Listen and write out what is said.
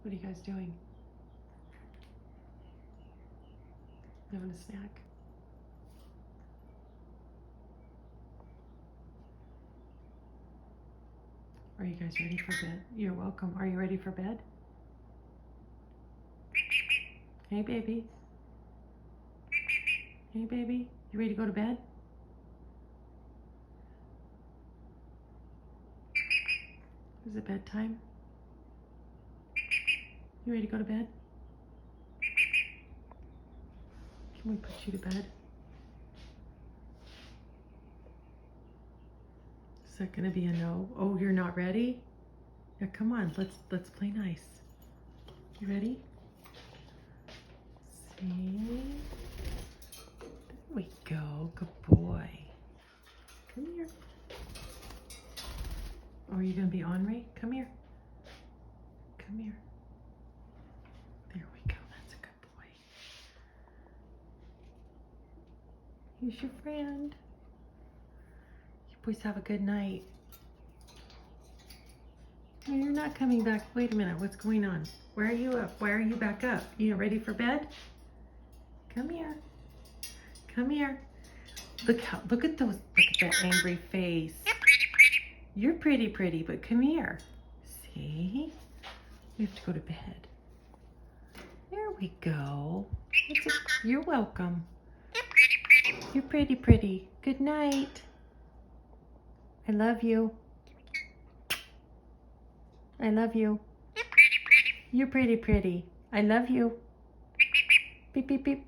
What are you guys doing? Having a snack? Are you guys ready for bed? You're welcome. Are you ready for bed? Hey, baby. Hey, baby. You ready to go to bed? Is it bedtime? You ready to go to bed? Can we put you to bed? Is that gonna be a no? Oh, you're not ready? Yeah, come on. Let's play nice. You ready? See? There we go. Good boy. Come here. Oh, are you gonna be ornery? Come here. Come here. There we go. That's a good boy. Here's your friend. You boys have a good night. Oh, you're not coming back. Wait a minute. What's going on? Why are you up? Why are you back up? You ready for bed? Come here. Come here. Look at those. Look at that angry face. You're pretty, but come here. See? We have to go to bed. There we go. You're welcome. You're pretty. Good night. I love you. I love you. You're pretty. I love you. Beep, beep, beep.